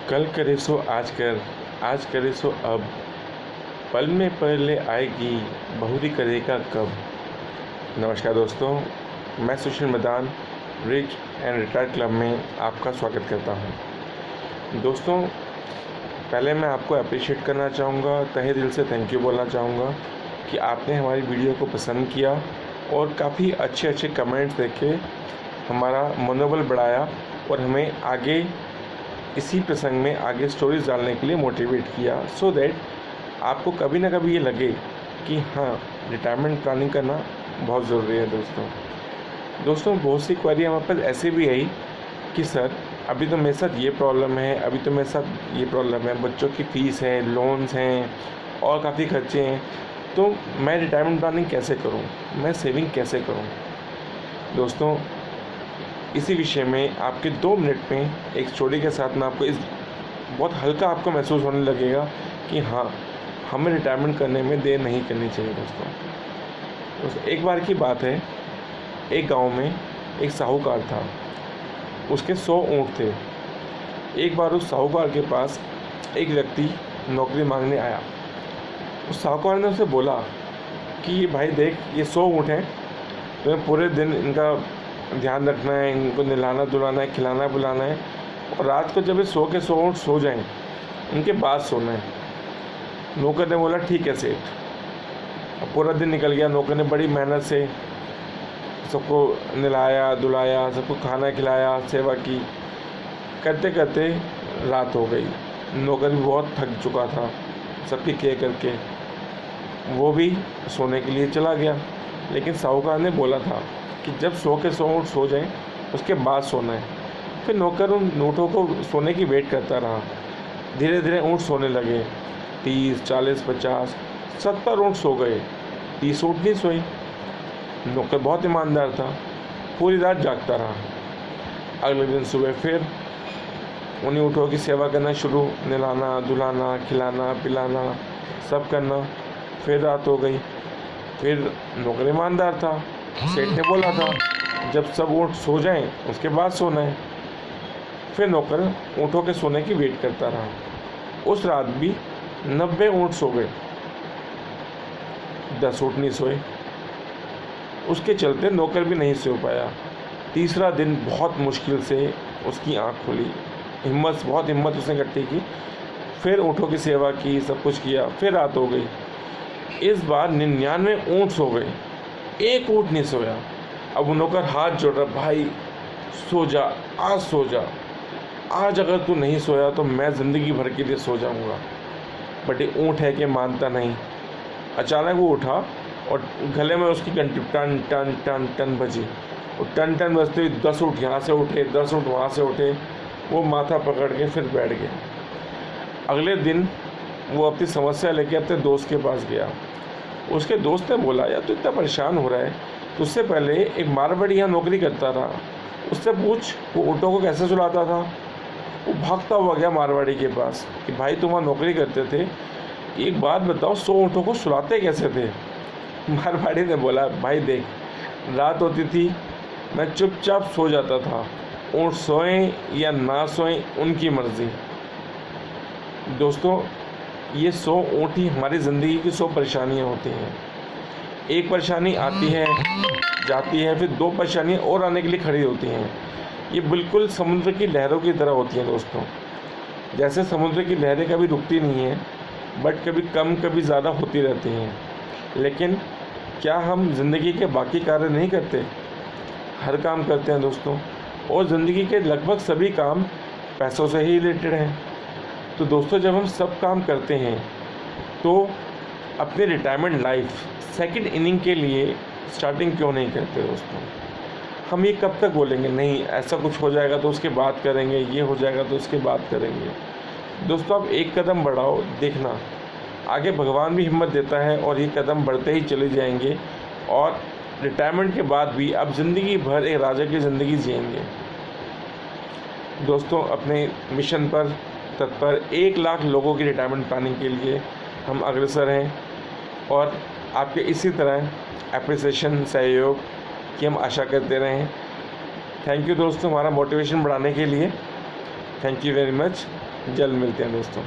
कल करे सो आज करे सो अब, पल में पहले आएगी बहुरी करेगा कब। नमस्कार दोस्तों, मैं Sushil Madan rich and retired club में आपका स्वागत करता हूं। दोस्तों, पहले मैं आपको अप्रिशिएट करना चाहूँगा, तहे दिल से थैंक यू बोलना चाहूँगा कि आपने हमारी वीडियो को पसंद किया और काफ़ी अच्छे कमेंट्स देके हमारा मनोबल बढ़ाया और हमें आगे इसी प्रसंग में आगे स्टोरीज डालने के लिए मोटिवेट किया, सो दैट आपको कभी ना कभी ये लगे कि हाँ, रिटायरमेंट प्लानिंग करना बहुत ज़रूरी है। दोस्तों बहुत सी क्वेरी हमारे पास ऐसे भी आई कि सर अभी तो मेरे साथ ये प्रॉब्लम है, अभी तो मेरे साथ ये प्रॉब्लम है, बच्चों की फ़ीस है, लोन्स हैं और काफ़ी खर्चे हैं, तो मैं रिटायरमेंट प्लानिंग कैसे करूं, मैं सेविंग कैसे करूं। दोस्तों, इसी विषय में आपके 2 मिनट में एक स्टोरी के साथ मैं आपको बहुत हल्का आपको महसूस होने लगेगा कि हाँ, हमें रिटायरमेंट करने में देर नहीं करनी चाहिए। दोस्तों एक बार की बात है, एक गांव में एक साहूकार था, उसके 100 ऊँट थे। एक बार उस साहूकार के पास एक व्यक्ति नौकरी मांगने आया। उस साहूकार ने उसे बोला कि भाई देख, ये 100 ऊँट हैं, तुम्हें पूरे दिन इनका ध्यान रखना है, इनको नहलाना धुलाना है, खिलाना बुलाना है, और रात को जब ये 100 के 100 ऊँट सो जाएं, उनके बाद सोना है। नौकर ने बोला ठीक है सेठ। अब पूरा दिन निकल गया। नौकर ने बड़ी मेहनत से सबको नहलाया धुलाया, सबको खाना खिलाया, सेवा की। करते करते रात हो गई। नौकर भी बहुत थक चुका था सबकी केयर करके, वो भी सोने के लिए चला गया। लेकिन साहूकार ने बोला था कि जब 100 के 100 ऊँट सो जाएं, उसके बाद सोना है। फिर नौकर उन ऊँटों को सोने की वेट करता रहा। धीरे धीरे ऊँट सोने लगे। 30, 40, 50, 70 ऊँट सो गए, 30 ऊँट नहीं सोए। नौकर बहुत ईमानदार था, पूरी रात जागता रहा। अगले दिन सुबह फिर उन्हीं ऊँटों की सेवा करना शुरू, नहलाना धुलाना, खिलाना पिलाना सब करना। फिर रात हो गई। फिर नौकर ईमानदार था, सेठ ने बोला था जब सब ऊँट सो जाएं, उसके बाद सोना है। फिर नौकर ऊँटों के सोने की वेट करता रहा। उस रात भी 90 ऊँट सो गए, 10 ऊँट नहीं सोए। उसके चलते नौकर भी नहीं सो पाया। तीसरा दिन बहुत मुश्किल से उसकी आँख खुली। बहुत हिम्मत उसने इकट्ठी की। फिर ऊँटों की सेवा की, सब कुछ किया। फिर रात हो गई। इस बार 99 ऊँट सो गए, 1 ऊँट नहीं सोया। अब नौकर हाथ जोड़ रहा, भाई सो जा, आज सो जा, आज अगर तू नहीं सोया तो मैं ज़िंदगी भर के लिए सो जाऊंगा। बट ये ऊँट है कि मानता नहीं। अचानक वो उठा और गले में उसकी घंटी टन टन टन टन बजी। और टन टन बजते हुए 10 ऊँट यहाँ से उठे, 10 ऊँट वहाँ से उठे। वो माथा पकड़ के फिर बैठ गए। अगले दिन वो अपनी समस्या लेके अपने दोस्त के पास गया। उसके दोस्त ने बोला, यार तू इतना परेशान हो रहा है, तुझसे पहले एक मारवाड़ी यहाँ नौकरी करता रहा, उससे पूछ वो ऊँटों को कैसे सुलाता था। वो भागता हुआ गया मारवाड़ी के पास कि भाई तुम वहाँ नौकरी करते थे, एक बात बताओ 100 ऊँटों को सुलाते कैसे थे। मारवाड़ी ने बोला, भाई देख, रात होती थी, मैं चुपचाप सो जाता था, ऊँट सोएं या ना सोएं उनकी मर्ज़ी। दोस्तों, ये 100 ऊँट ही हमारी ज़िंदगी की 100 परेशानियाँ होती हैं। एक परेशानी आती है जाती है, फिर 2 परेशानियाँ और आने के लिए खड़ी होती हैं। ये बिल्कुल समुद्र की लहरों की तरह होती हैं। दोस्तों, जैसे समुद्र की लहरें कभी रुकती नहीं हैं, बट कभी कम कभी ज़्यादा होती रहती हैं। लेकिन क्या हम ज़िंदगी के बाकी कार्य नहीं करते? हर काम करते हैं दोस्तों, और ज़िंदगी के लगभग सभी काम पैसों से ही रिलेटेड हैं। तो दोस्तों, जब हम सब काम करते हैं तो अपने रिटायरमेंट लाइफ सेकंड इनिंग के लिए स्टार्टिंग क्यों नहीं करते? दोस्तों, हम ये कब तक बोलेंगे नहीं ऐसा कुछ हो जाएगा तो उसके बाद करेंगे, ये हो जाएगा तो उसके बाद करेंगे। दोस्तों, आप एक कदम बढ़ाओ, देखना आगे भगवान भी हिम्मत देता है और ये कदम बढ़ते ही चले जाएंगे, और रिटायरमेंट के बाद भी आप ज़िंदगी भर एक राजा की ज़िंदगी जिएंगे। दोस्तों, अपने मिशन पर तत्पर 1 लाख लोगों की रिटायरमेंट प्लानिंग के लिए हम अग्रसर हैं, और आपके इसी तरह एप्रिसिएशन सहयोग की हम आशा करते रहें। थैंक यू दोस्तों, हमारा मोटिवेशन बढ़ाने के लिए। Thank you very much. जल्द मिलते हैं दोस्तों।